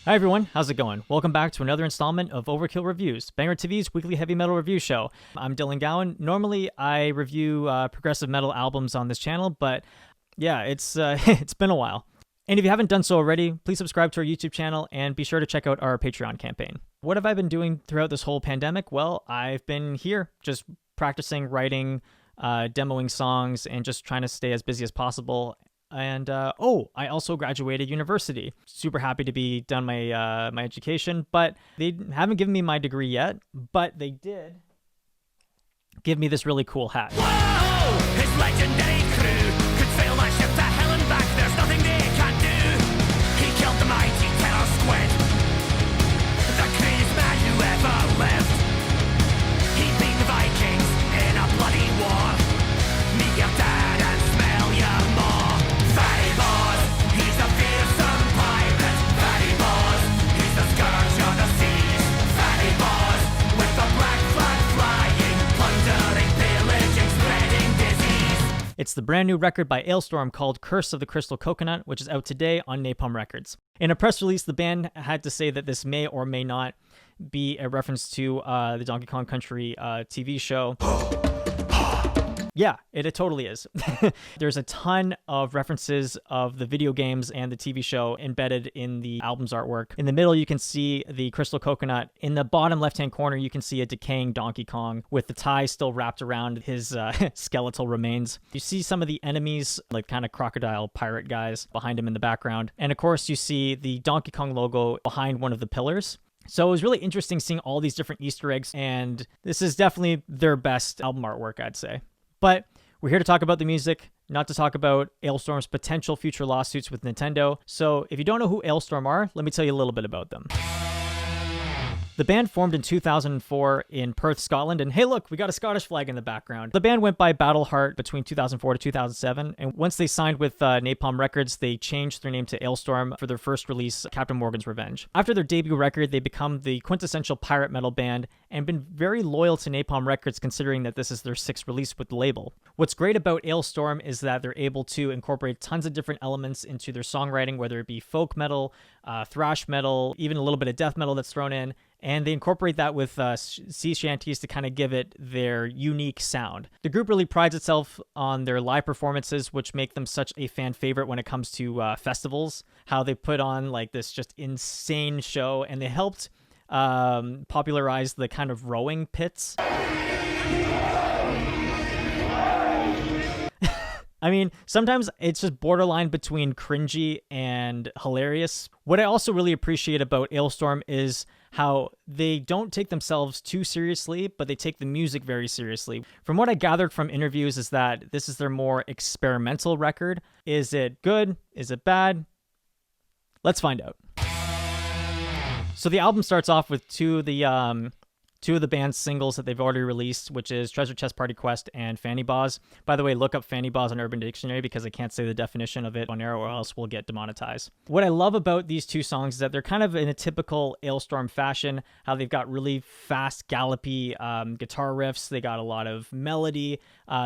Hi everyone, how's it going? Welcome back to another installment of Overkill Reviews, BangerTV's weekly heavy metal review show. I'm Dylan Gowan. Normally I review progressive metal albums on this channel, but yeah, it's it's been a while. And if you haven't done so already, please subscribe to our YouTube channel and be sure to check out our Patreon campaign. What have I been doing throughout this whole pandemic? Well, I've been here just practicing writing, demoing songs, and just trying to stay as busy as possible. And I also graduated university. Super happy to be done my my education, but they haven't given me my degree yet. But they did give me this really cool hat. Whoa! His legendary crew could sail that ship to hell and back. There's nothing they can't do. He killed the mighty terror squid, the greatest man who ever lived. He beat the Vikings in a bloody war. Meet your dad and smell your more. Fatty Boss, he's a fearsome pirate. Fatty Boss, he's the scourge of the seas. Fatty Boss, with the black flag flying, plundering, pillaging, spreading disease. It's the brand new record by Alestorm called Curse of the Crystal Coconut, which is out today on Napalm Records. In a press release, the band had to say that this may or may not be a reference to the Donkey Kong Country TV show. Yeah, it totally is. There's a ton of references of the video games and the TV show embedded in the album's artwork. In the middle, you can see the crystal coconut. In the bottom left-hand corner, you can see a decaying Donkey Kong with the tie still wrapped around his skeletal remains. You see some of the enemies, like kind of crocodile pirate guys behind him in the background. And of course, you see the Donkey Kong logo behind one of the pillars. So it was really interesting seeing all these different Easter eggs, and this is definitely their best album artwork, I'd say. But we're here to talk about the music, not to talk about Alestorm's potential future lawsuits with Nintendo. So if you don't know who Alestorm are, let me tell you a little bit about them. The band formed in 2004 in Perth, Scotland, and hey look, we got a Scottish flag in the background. The band went by Battleheart between 2004 to 2007, and once they signed with Napalm Records, they changed their name to Alestorm for their first release, Captain Morgan's Revenge. After their debut record, they become the quintessential pirate metal band and been very loyal to Napalm Records considering that this is their sixth release with the label. What's great about Alestorm is that they're able to incorporate tons of different elements into their songwriting, whether it be folk metal, thrash metal, even a little bit of death metal that's thrown in. And they incorporate that with sea shanties to kind of give it their unique sound. The group really prides itself on their live performances, which make them such a fan favorite when it comes to festivals. How they put on like this just insane show, and they helped popularize the kind of rowing pits. I mean, sometimes it's just borderline between cringy and hilarious. What I also really appreciate about Alestorm is how they don't take themselves too seriously, but they take the music very seriously. From what I gathered from interviews is that this is their more experimental record. Is it good? Is it bad? Let's find out. So the album starts off with two of the band's singles that they've already released, which is Treasure Chest Party Quest and Fanny Baz. By the way, look up Fanny Baz on Urban Dictionary because I can't say the definition of it on air or else we'll get demonetized. What I love about these two songs is that they're kind of in a typical Alestorm fashion, how they've got really fast, gallopy guitar riffs. They got a lot of melody.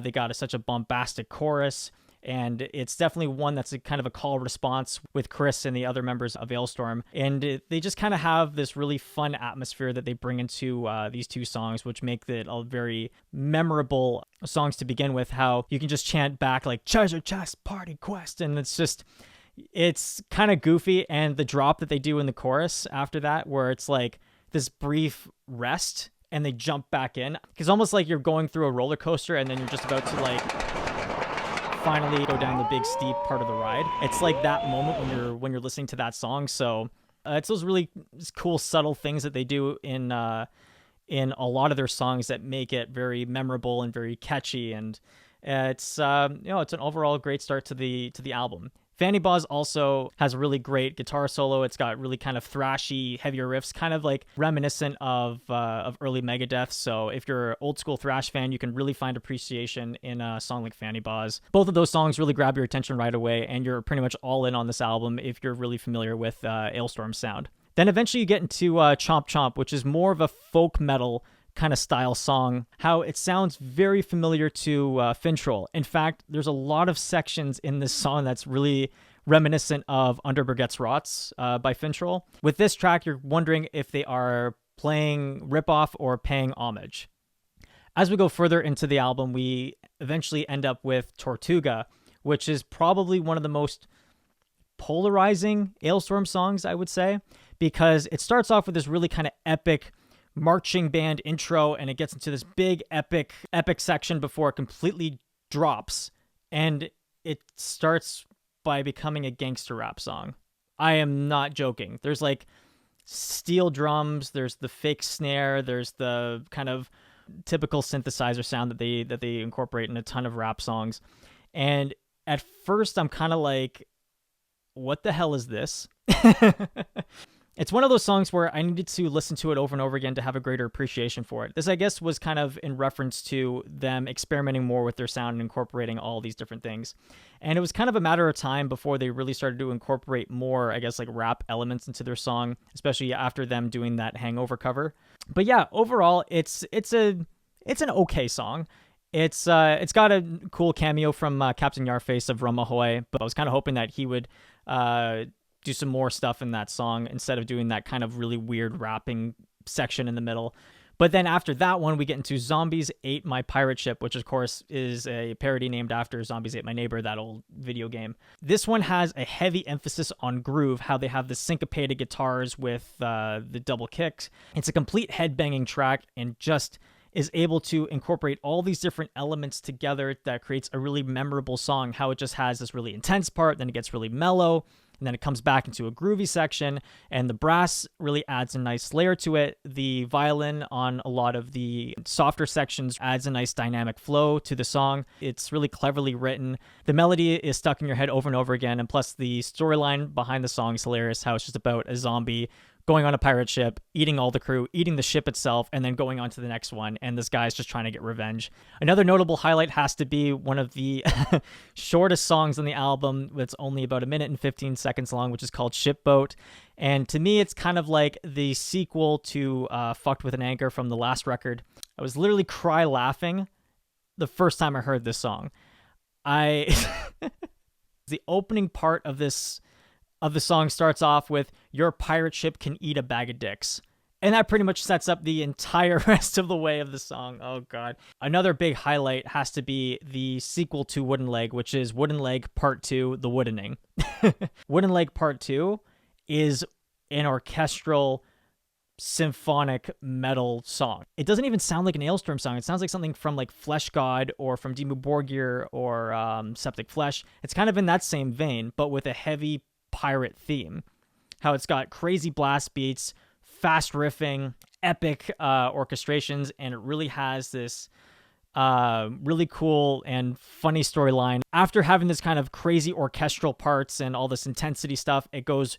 They got such a bombastic chorus. And it's definitely one that's a kind of a call response with Chris and the other members of Alestorm. And they just kind of have this really fun atmosphere that they bring into these two songs, which make it a very memorable songs to begin with, how you can just chant back like Treasure Chest Party Quest. And it's kind of goofy. And the drop that they do in the chorus after that, where it's like this brief rest and they jump back in. It's almost like you're going through a roller coaster and then you're just about to like finally go down the big steep part of the ride. It's like that moment when you're listening to that song. So it's those really cool subtle things that they do in a lot of their songs that make it very memorable and very catchy. And it's it's an overall great start to the album. Fanny Baz also has a really great guitar solo. It's got really kind of thrashy, heavier riffs, kind of like reminiscent of early Megadeth. So if you're an old school thrash fan, you can really find appreciation in a song like Fanny Baz. Both of those songs really grab your attention right away, and you're pretty much all in on this album if you're really familiar with Alestorm's sound. Then eventually you get into Chomp Chomp, which is more of a folk metal kind of style song, how it sounds very familiar to Fintroll. In fact, there's a lot of sections in this song that's really reminiscent of Underberget's Rots by Fintroll. With this track, you're wondering if they are playing ripoff or paying homage. As we go further into the album, we eventually end up with Tortuga, which is probably one of the most polarizing Alestorm songs, I would say, because it starts off with this really kind of epic marching band intro, and it gets into this big epic section before it completely drops, and it starts by becoming a gangster rap song. I am not joking. There's like steel drums, there's the fake snare, there's the kind of typical synthesizer sound that they incorporate in a ton of rap songs. And at first I'm kind of like, what the hell is this? It's one of those songs where I needed to listen to it over and over again to have a greater appreciation for it. This, I guess, was kind of in reference to them experimenting more with their sound and incorporating all these different things. And it was kind of a matter of time before they really started to incorporate more, I guess, like rap elements into their song, especially after them doing that Hangover cover. But yeah, overall, it's an okay song. It's got a cool cameo from Captain Yarface of Rumahoy, but I was kind of hoping that he would do some more stuff in that song instead of doing that kind of really weird rapping section in the middle. But then after that one, we get into Zombies Ate My Pirate Ship, which of course is a parody named after Zombies Ate My Neighbor, that old video game. This one has a heavy emphasis on groove, how they have the syncopated guitars with the double kicks. It's a complete headbanging track and just is able to incorporate all these different elements together that creates a really memorable song, how it just has this really intense part, then it gets really mellow, and then it comes back into a groovy section, and the brass really adds a nice layer to it. The violin on a lot of the softer sections adds a nice dynamic flow to the song. It's really cleverly written. The melody is stuck in your head over and over again, and plus the storyline behind the song is hilarious, how it's just about a zombie going on a pirate ship, eating all the crew, eating the ship itself, and then going on to the next one, and this guy's just trying to get revenge. Another notable highlight has to be one of the shortest songs on the album. It's only about 1 minute and 15 seconds long, which is called Shipboat. And to me, it's kind of like the sequel to Fucked With an Anchor from the last record. I was literally cry laughing the first time I heard this song. The opening part of the song starts off with, "Your pirate ship can eat a bag of dicks." And that pretty much sets up the entire rest of the way of the song. Oh, God. Another big highlight has to be the sequel to Wooden Leg, which is Wooden Leg Part 2, The Woodening. Wooden Leg Part 2 is an orchestral symphonic metal song. It doesn't even sound like an Alestorm song. It sounds like something from like Flesh God or from Dimmu Borgir or Septic Flesh. It's kind of in that same vein, but with a heavy pirate theme. How it's got crazy blast beats, fast riffing, epic orchestrations, and it really has this really cool and funny storyline. After having this kind of crazy orchestral parts and all this intensity stuff, it goes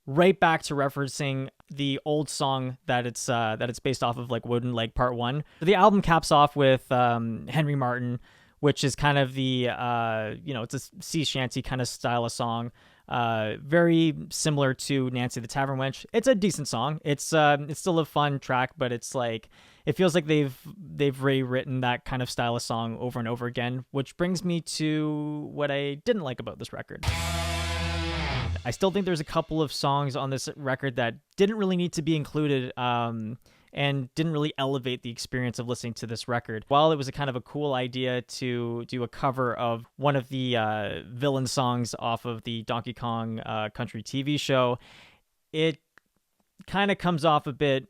right back to referencing the old song that it's based off of, like Wooden Leg Part 1. The album caps off with Henry Martin, which is kind of the it's a sea shanty kind of style of song. Very similar to Nancy the Tavern Wench. It's a decent song. It's still a fun track, but it's like, it feels like they've rewritten that kind of style of song over and over again, which brings me to what I didn't like about this record. I still think there's a couple of songs on this record that didn't really need to be included, and didn't really elevate the experience of listening to this record. While it was a kind of a cool idea to do a cover of one of the villain songs off of the Donkey Kong Country TV show, it kind of comes off a bit.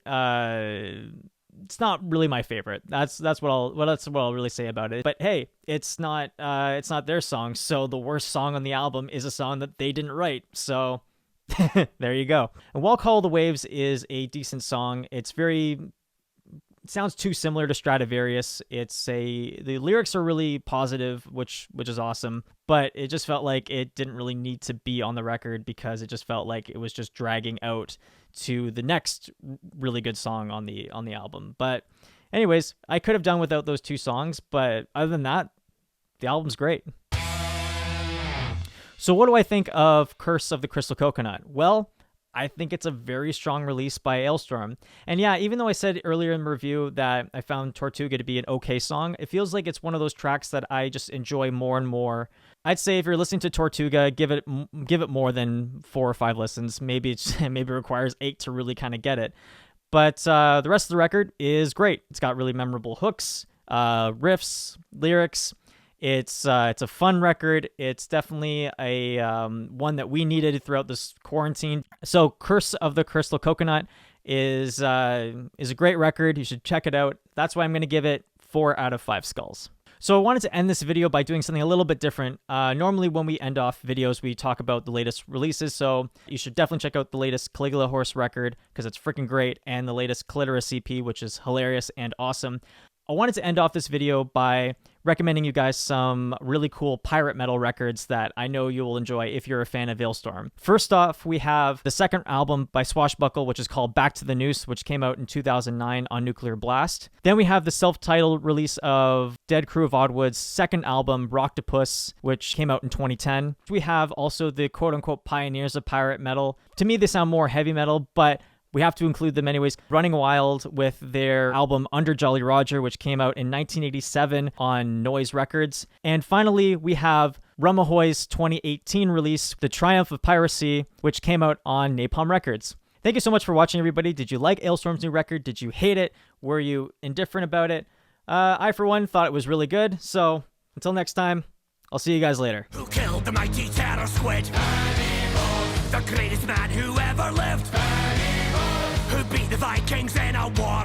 It's not really my favorite. That's what I'll really say about it. But hey, it's not their song, so the worst song on the album is a song that they didn't write. So there you go. And While Call the Waves is a decent song. It sounds too similar to Stradivarius. The lyrics are really positive, which is awesome, but it just felt like it didn't really need to be on the record because it just felt like it was just dragging out to the next really good song on the album. But anyways, I could have done without those two songs, but other than that, the album's great. So what do I think of Curse of the Crystal Coconut? Well, I think it's a very strong release by Alestorm. And yeah, even though I said earlier in the review that I found Tortuga to be an okay song, it feels like it's one of those tracks that I just enjoy more and more. I'd say if you're listening to Tortuga, give it more than 4 or 5 listens. Maybe it requires 8 to really kind of get it. But the rest of the record is great. It's got really memorable hooks, riffs, lyrics. It's a fun record. It's definitely a one that we needed throughout this quarantine. So Curse of the Crystal Coconut is a great record. You should check it out. That's why I'm going to give it 4 out of 5 skulls. So I wanted to end this video by doing something a little bit different. Normally when we end off videos, we talk about the latest releases. So you should definitely check out the latest Caligula Horse record because it's freaking great. And the latest Clitoris EP, which is hilarious and awesome. I wanted to end off this video by recommending you guys some really cool pirate metal records that I know you will enjoy if you're a fan of Alestorm. First off, we have the second album by Swashbuckle, which is called Back to the Noose, which came out in 2009 on Nuclear Blast. Then we have the self-titled release of Dead Crew of Oddwood's second album, Rocktopus, which came out in 2010. We have also the quote-unquote pioneers of pirate metal. To me, they sound more heavy metal, but we have to include them anyways. Running Wild with their album Under Jolly Roger, which came out in 1987 on Noise Records. And finally, we have Rumahoy's 2018 release, The Triumph of Piracy, which came out on Napalm Records. Thank you so much for watching, everybody. Did you like Alestorm's new record? Did you hate it? Were you indifferent about it? I, for one, thought it was really good. So until next time, I'll see you guys later. Who killed the mighty terror squid? The greatest man who ever lived. Who beat the Vikings in a war?